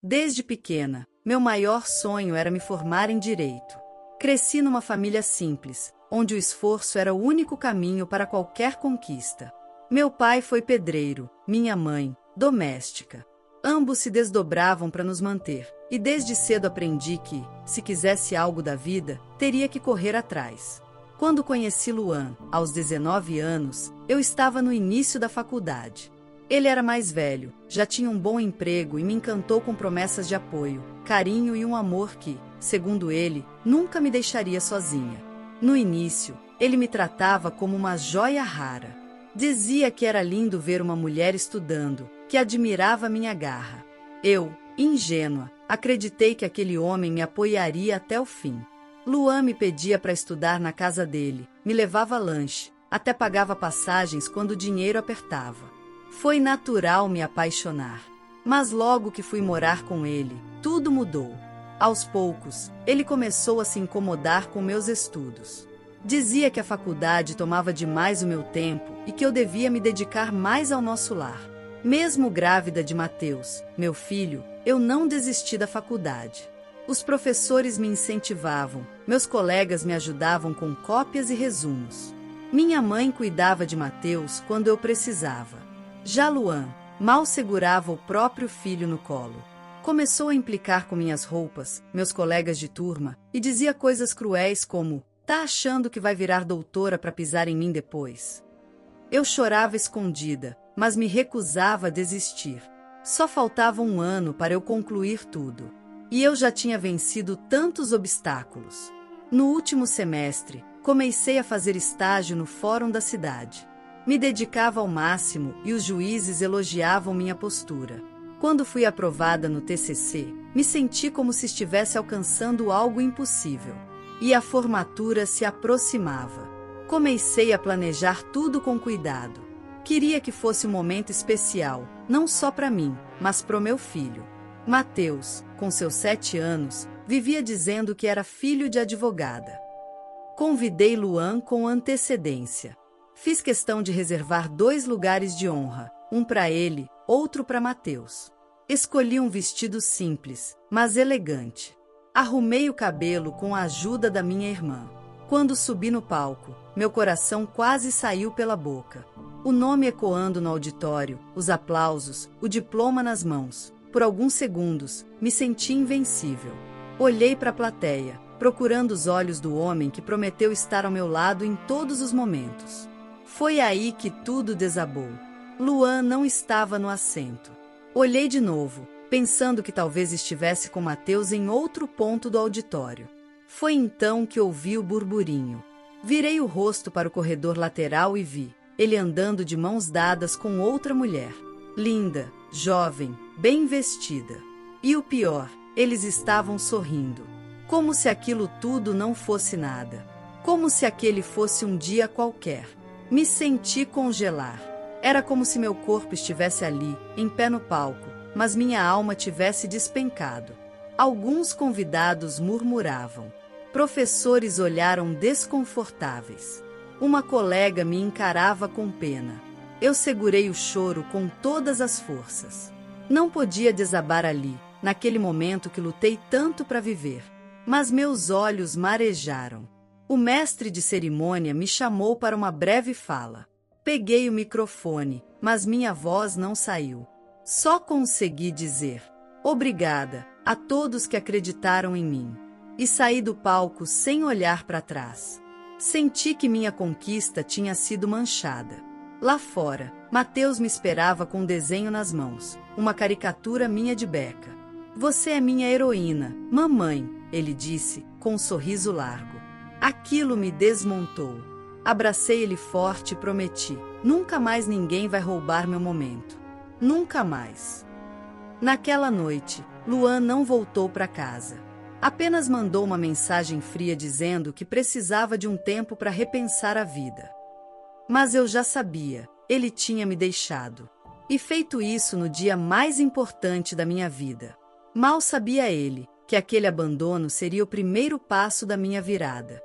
Desde pequena, meu maior sonho era me formar em direito. Cresci numa família simples, onde o esforço era o único caminho para qualquer conquista. Meu pai foi pedreiro, minha mãe, doméstica. Ambos se desdobravam para nos manter, e desde cedo aprendi que, se quisesse algo da vida, teria que correr atrás. Quando conheci Luan, aos 19 anos, eu estava no início da faculdade. Ele era mais velho, já tinha um bom emprego e me encantou com promessas de apoio, carinho e um amor que, segundo ele, nunca me deixaria sozinha. No início, ele me tratava como uma joia rara. Dizia que era lindo ver uma mulher estudando, que admirava minha garra. Eu, ingênua, acreditei que aquele homem me apoiaria até o fim. Luan me pedia para estudar na casa dele, me levava lanche, até pagava passagens quando o dinheiro apertava. Foi natural me apaixonar. Mas logo que fui morar com ele, tudo mudou. Aos poucos, ele começou a se incomodar com meus estudos. Dizia que a faculdade tomava demais o meu tempo e que eu devia me dedicar mais ao nosso lar. Mesmo grávida de Mateus, meu filho, eu não desisti da faculdade. Os professores me incentivavam, meus colegas me ajudavam com cópias e resumos. Minha mãe cuidava de Mateus quando eu precisava. Já Luan, mal segurava o próprio filho no colo. Começou a implicar com minhas roupas, meus colegas de turma, e dizia coisas cruéis como: "Tá achando que vai virar doutora para pisar em mim depois?" Eu chorava escondida, mas me recusava a desistir. Só faltava um ano para eu concluir tudo. E eu já tinha vencido tantos obstáculos. No último semestre, comecei a fazer estágio no fórum da cidade. Me dedicava ao máximo e os juízes elogiavam minha postura. Quando fui aprovada no TCC, me senti como se estivesse alcançando algo impossível. E a formatura se aproximava. Comecei a planejar tudo com cuidado. Queria que fosse um momento especial, não só para mim, mas para o meu filho. Mateus, com seus 7 anos, vivia dizendo que era filho de advogada. Convidei Luan com antecedência. Fiz questão de reservar 2 lugares de honra, um para ele, outro para Mateus. Escolhi um vestido simples, mas elegante. Arrumei o cabelo com a ajuda da minha irmã. Quando subi no palco, meu coração quase saiu pela boca. O nome ecoando no auditório, os aplausos, o diploma nas mãos. Por alguns segundos, me senti invencível. Olhei para a plateia, procurando os olhos do homem que prometeu estar ao meu lado em todos os momentos. Foi aí que tudo desabou. Luan não estava no assento. Olhei de novo, pensando que talvez estivesse com Mateus em outro ponto do auditório. Foi então que ouvi o burburinho. Virei o rosto para o corredor lateral e vi ele andando de mãos dadas com outra mulher. Linda, jovem, bem vestida. E o pior, eles estavam sorrindo. Como se aquilo tudo não fosse nada. Como se aquele fosse um dia qualquer. Me senti congelar. Era como se meu corpo estivesse ali, em pé no palco, mas minha alma tivesse despencado. Alguns convidados murmuravam. Professores olharam desconfortáveis. Uma colega me encarava com pena. Eu segurei o choro com todas as forças. Não podia desabar ali, naquele momento que lutei tanto para viver. Mas meus olhos marejaram. O mestre de cerimônia me chamou para uma breve fala. Peguei o microfone, mas minha voz não saiu. Só consegui dizer: "Obrigada a todos que acreditaram em mim." E saí do palco sem olhar para trás. Senti que minha conquista tinha sido manchada. Lá fora, Mateus me esperava com um desenho nas mãos, uma caricatura minha de Beca. "Você é minha heroína, mamãe", ele disse, com um sorriso largo. Aquilo me desmontou. Abracei ele forte e prometi: nunca mais ninguém vai roubar meu momento. Nunca mais. Naquela noite, Luan não voltou para casa. Apenas mandou uma mensagem fria dizendo que precisava de um tempo para repensar a vida. Mas eu já sabia, ele tinha me deixado. E feito isso no dia mais importante da minha vida. Mal sabia ele que aquele abandono seria o primeiro passo da minha virada.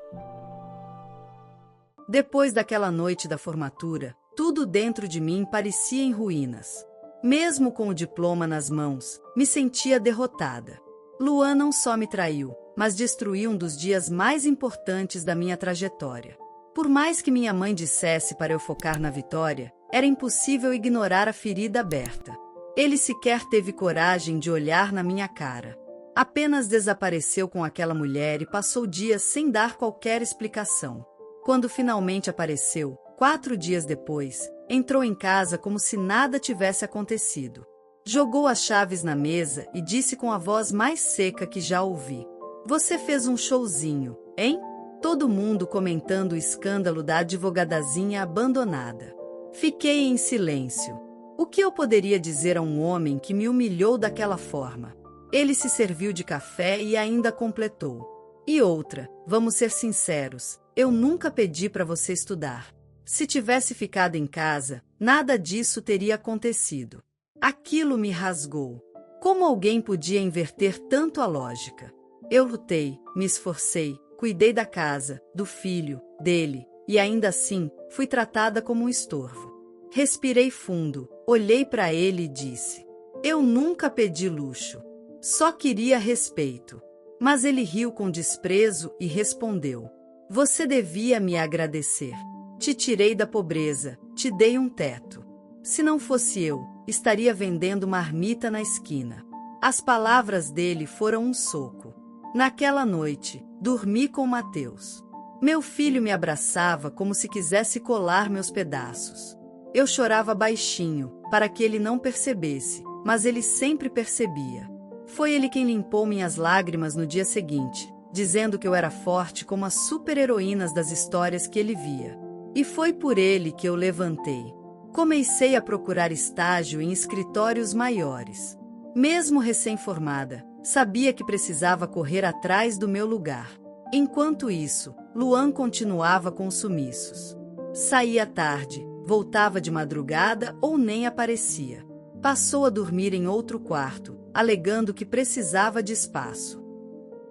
Depois daquela noite da formatura, tudo dentro de mim parecia em ruínas. Mesmo com o diploma nas mãos, me sentia derrotada. Luan não só me traiu, mas destruiu um dos dias mais importantes da minha trajetória. Por mais que minha mãe dissesse para eu focar na vitória, era impossível ignorar a ferida aberta. Ele sequer teve coragem de olhar na minha cara. Apenas desapareceu com aquela mulher e passou dias sem dar qualquer explicação. Quando finalmente apareceu, 4 dias depois, entrou em casa como se nada tivesse acontecido. Jogou as chaves na mesa e disse com a voz mais seca que já ouvi: "Você fez um showzinho, hein?" Todo mundo comentando o escândalo da advogadazinha abandonada. Fiquei em silêncio. O que eu poderia dizer a um homem que me humilhou daquela forma? Ele se serviu de café e ainda completou: "E outra, vamos ser sinceros, eu nunca pedi para você estudar. Se tivesse ficado em casa, nada disso teria acontecido." Aquilo me rasgou. Como alguém podia inverter tanto a lógica? Eu lutei, me esforcei, cuidei da casa, do filho, dele, e ainda assim, fui tratada como um estorvo. Respirei fundo, olhei para ele e disse: "Eu nunca pedi luxo. Só queria respeito." Mas ele riu com desprezo e respondeu: "Você devia me agradecer. Te tirei da pobreza, te dei um teto. Se não fosse eu, estaria vendendo marmita na esquina." As palavras dele foram um soco. Naquela noite, dormi com Mateus. Meu filho me abraçava como se quisesse colar meus pedaços. Eu chorava baixinho, para que ele não percebesse, mas ele sempre percebia. Foi ele quem limpou minhas lágrimas no dia seguinte, dizendo que eu era forte como as super-heroínas das histórias que ele via. E foi por ele que eu levantei. Comecei a procurar estágio em escritórios maiores. Mesmo recém-formada, sabia que precisava correr atrás do meu lugar. Enquanto isso, Luan continuava com sumiços. Saía tarde, voltava de madrugada ou nem aparecia. Passou a dormir em outro quarto, alegando que precisava de espaço.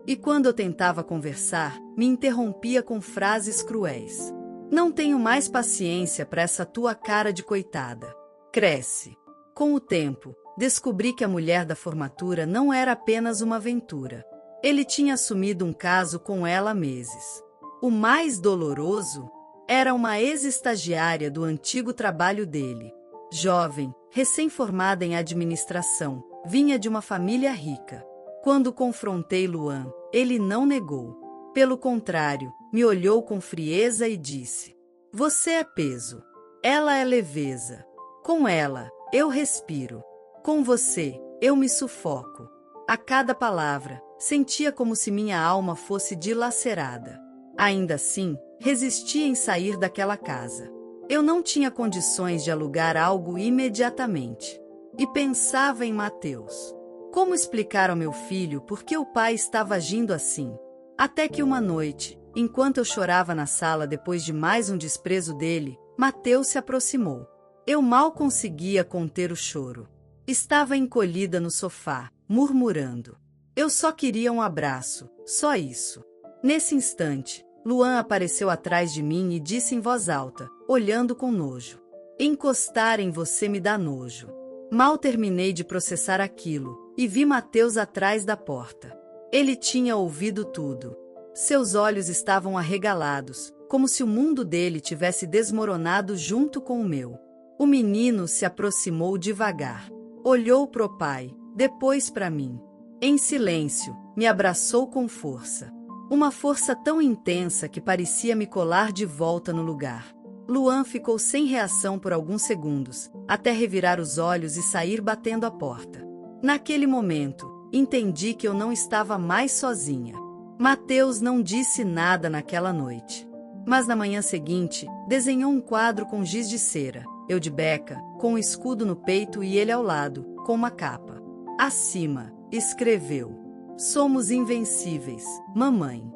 E quando eu tentava conversar, me interrompia com frases cruéis. "Não tenho mais paciência para essa tua cara de coitada. Cresce." Com o tempo, descobri que a mulher da formatura não era apenas uma aventura. Ele tinha assumido um caso com ela há meses. O mais doloroso era uma ex-estagiária do antigo trabalho dele. Jovem, recém-formada em administração, vinha de uma família rica. Quando confrontei Luan, ele não negou. Pelo contrário, me olhou com frieza e disse: "Você é peso. Ela é leveza. Com ela, eu respiro. Com você, eu me sufoco." A cada palavra, sentia como se minha alma fosse dilacerada. Ainda assim, resistia em sair daquela casa. Eu não tinha condições de alugar algo imediatamente. E pensava em Mateus. Como explicar ao meu filho por que o pai estava agindo assim? Até que uma noite, enquanto eu chorava na sala depois de mais um desprezo dele, Mateus se aproximou. Eu mal conseguia conter o choro. Estava encolhida no sofá, murmurando: "Eu só queria um abraço, só isso." Nesse instante, Luan apareceu atrás de mim e disse em voz alta, olhando com nojo: "Encostar em você me dá nojo." Mal terminei de processar aquilo, e vi Mateus atrás da porta. Ele tinha ouvido tudo. Seus olhos estavam arregalados, como se o mundo dele tivesse desmoronado junto com o meu. O menino se aproximou devagar. Olhou pro pai, depois para mim. Em silêncio, me abraçou com força. Uma força tão intensa que parecia me colar de volta no lugar. Luan ficou sem reação por alguns segundos, até revirar os olhos e sair batendo a porta. Naquele momento, entendi que eu não estava mais sozinha. Mateus não disse nada naquela noite. Mas na manhã seguinte, desenhou um quadro com giz de cera, eu de beca, com um escudo no peito e ele ao lado, com uma capa. Acima, escreveu: "Somos invencíveis, mamãe."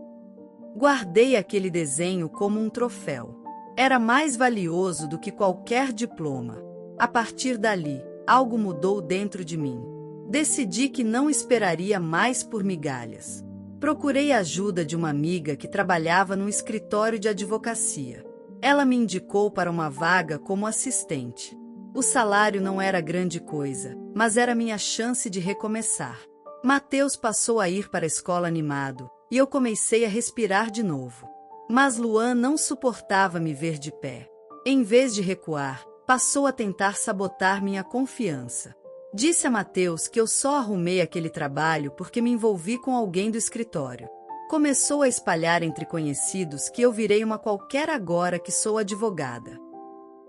Guardei aquele desenho como um troféu. Era mais valioso do que qualquer diploma. A partir dali, algo mudou dentro de mim. Decidi que não esperaria mais por migalhas. Procurei a ajuda de uma amiga que trabalhava num escritório de advocacia. Ela me indicou para uma vaga como assistente. O salário não era grande coisa, mas era minha chance de recomeçar. Mateus passou a ir para a escola animado, e eu comecei a respirar de novo. Mas Luan não suportava me ver de pé. Em vez de recuar, passou a tentar sabotar minha confiança. Disse a Mateus que eu só arrumei aquele trabalho porque me envolvi com alguém do escritório. Começou a espalhar entre conhecidos que eu virei uma qualquer agora que sou advogada.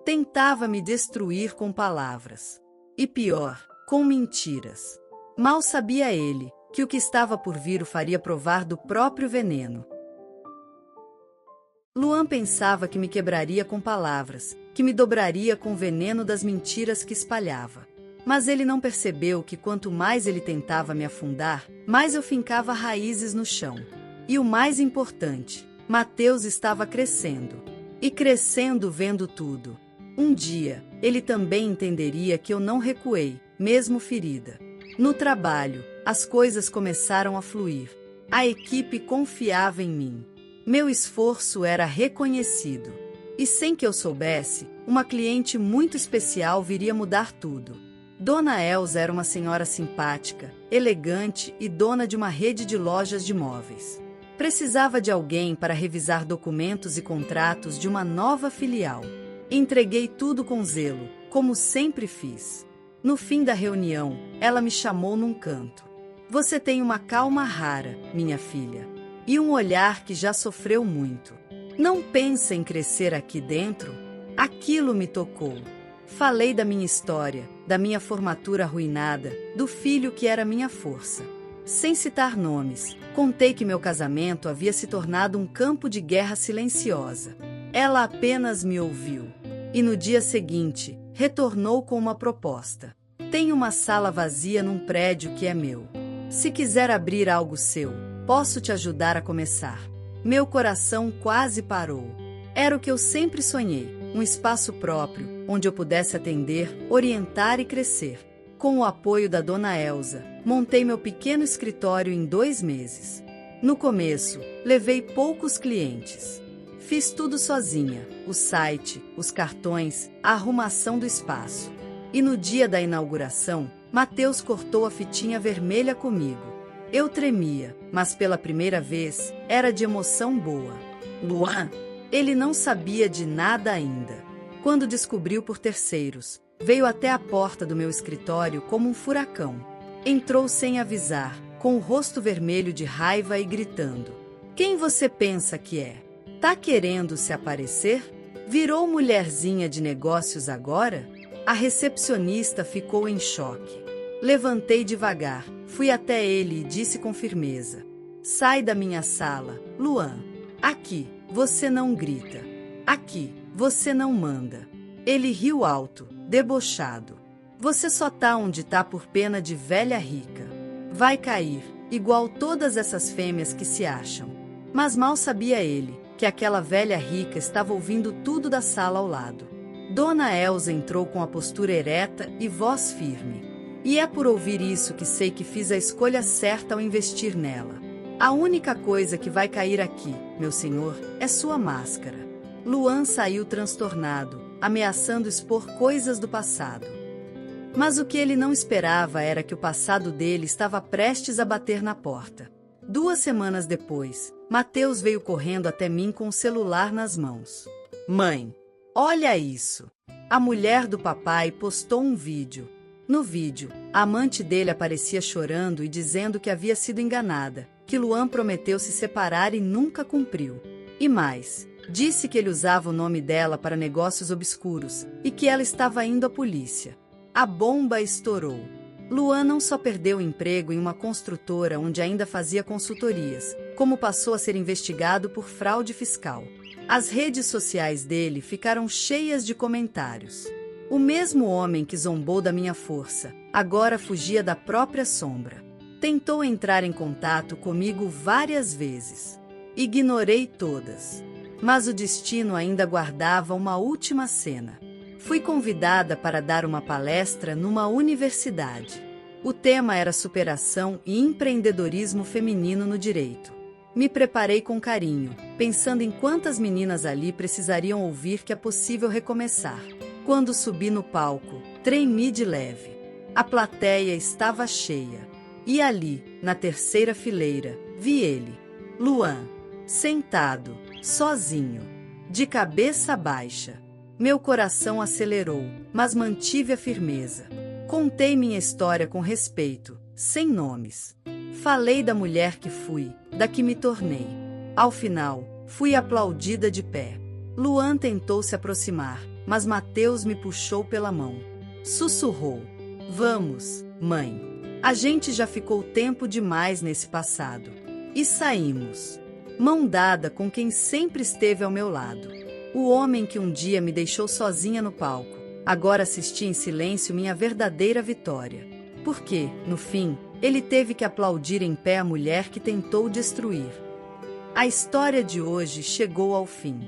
Tentava me destruir com palavras. E pior, com mentiras. Mal sabia ele que o que estava por vir o faria provar do próprio veneno. Luan pensava que me quebraria com palavras, que me dobraria com o veneno das mentiras que espalhava. Mas ele não percebeu que quanto mais ele tentava me afundar, mais eu fincava raízes no chão. E o mais importante, Mateus estava crescendo. E crescendo vendo tudo. Um dia, ele também entenderia que eu não recuei, mesmo ferida. No trabalho, as coisas começaram a fluir. A equipe confiava em mim. Meu esforço era reconhecido. E sem que eu soubesse, uma cliente muito especial viria mudar tudo. Dona Elza era uma senhora simpática, elegante e dona de uma rede de lojas de móveis. Precisava de alguém para revisar documentos e contratos de uma nova filial. Entreguei tudo com zelo, como sempre fiz. No fim da reunião, ela me chamou num canto. Você tem uma calma rara, minha filha, e um olhar que já sofreu muito. Não pensa em crescer aqui dentro? Aquilo me tocou. Falei da minha história, da minha formatura arruinada, do filho que era minha força. Sem citar nomes, contei que meu casamento havia se tornado um campo de guerra silenciosa. Ela apenas me ouviu. E no dia seguinte, retornou com uma proposta. Tenho uma sala vazia num prédio que é meu. Se quiser abrir algo seu, posso te ajudar a começar. Meu coração quase parou. Era o que eu sempre sonhei, um espaço próprio, onde eu pudesse atender, orientar e crescer. Com o apoio da Dona Elza, montei meu pequeno escritório em 2 meses. No começo, levei poucos clientes. Fiz tudo sozinha, o site, os cartões, a arrumação do espaço. E no dia da inauguração, Mateus cortou a fitinha vermelha comigo. Eu tremia, mas pela primeira vez, era de emoção boa. Luan! Ele não sabia de nada ainda. Quando descobriu por terceiros, veio até a porta do meu escritório como um furacão. Entrou sem avisar, com o rosto vermelho de raiva e gritando. Quem você pensa que é? Tá querendo se aparecer? Virou mulherzinha de negócios agora? A recepcionista ficou em choque. Levantei devagar, fui até ele e disse com firmeza. Sai da minha sala, Luan. Aqui, você não grita. Aqui, você não manda. Ele riu alto, debochado. Você só tá onde tá por pena de velha rica. Vai cair, igual todas essas fêmeas que se acham. Mas mal sabia ele que aquela velha rica estava ouvindo tudo da sala ao lado. Dona Elza entrou com a postura ereta e voz firme. E é por ouvir isso que sei que fiz a escolha certa ao investir nela. A única coisa que vai cair aqui, meu senhor, é sua máscara. Luan saiu transtornado, ameaçando expor coisas do passado. Mas o que ele não esperava era que o passado dele estava prestes a bater na porta. 2 semanas depois, Mateus veio correndo até mim com o celular nas mãos. Mãe, olha isso! A mulher do papai postou um vídeo. No vídeo, a amante dele aparecia chorando e dizendo que havia sido enganada, que Luan prometeu se separar e nunca cumpriu. E mais, disse que ele usava o nome dela para negócios obscuros e que ela estava indo à polícia. A bomba estourou. Luan não só perdeu o emprego em uma construtora onde ainda fazia consultorias, como passou a ser investigado por fraude fiscal. As redes sociais dele ficaram cheias de comentários. O mesmo homem que zombou da minha força, agora fugia da própria sombra. Tentou entrar em contato comigo várias vezes. Ignorei todas. Mas o destino ainda guardava uma última cena. Fui convidada para dar uma palestra numa universidade. O tema era superação e empreendedorismo feminino no direito. Me preparei com carinho, pensando em quantas meninas ali precisariam ouvir que é possível recomeçar. Quando subi no palco, tremi de leve. A plateia estava cheia. E ali, na terceira fileira, vi ele, Luan, sentado, sozinho, de cabeça baixa. Meu coração acelerou, mas mantive a firmeza. Contei minha história com respeito, sem nomes. Falei da mulher que fui, da que me tornei. Ao final, fui aplaudida de pé. Luan tentou se aproximar, mas Mateus me puxou pela mão. Sussurrou: "Vamos, mãe. A gente já ficou tempo demais nesse passado." E saímos. Mão dada com quem sempre esteve ao meu lado. O homem que um dia me deixou sozinha no palco, agora assistia em silêncio minha verdadeira vitória. Porque, no fim, ele teve que aplaudir em pé a mulher que tentou destruir. A história de hoje chegou ao fim.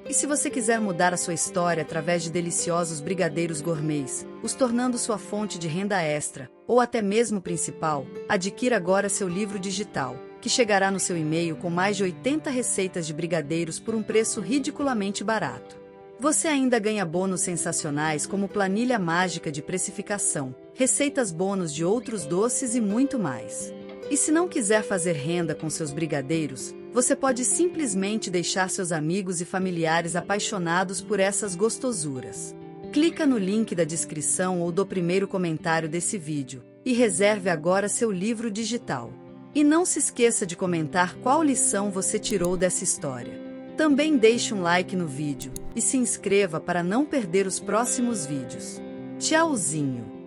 E se você quiser mudar a sua história através de deliciosos brigadeiros gourmets, os tornando sua fonte de renda extra, ou até mesmo principal, adquira agora seu livro digital, que chegará no seu e-mail com mais de 80 receitas de brigadeiros por um preço ridiculamente barato. Você ainda ganha bônus sensacionais como planilha mágica de precificação, receitas bônus de outros doces e muito mais. E se não quiser fazer renda com seus brigadeiros, você pode simplesmente deixar seus amigos e familiares apaixonados por essas gostosuras. Clica no link da descrição ou do primeiro comentário desse vídeo e reserve agora seu livro digital. E não se esqueça de comentar qual lição você tirou dessa história. Também deixe um like no vídeo e se inscreva para não perder os próximos vídeos. Tchauzinho!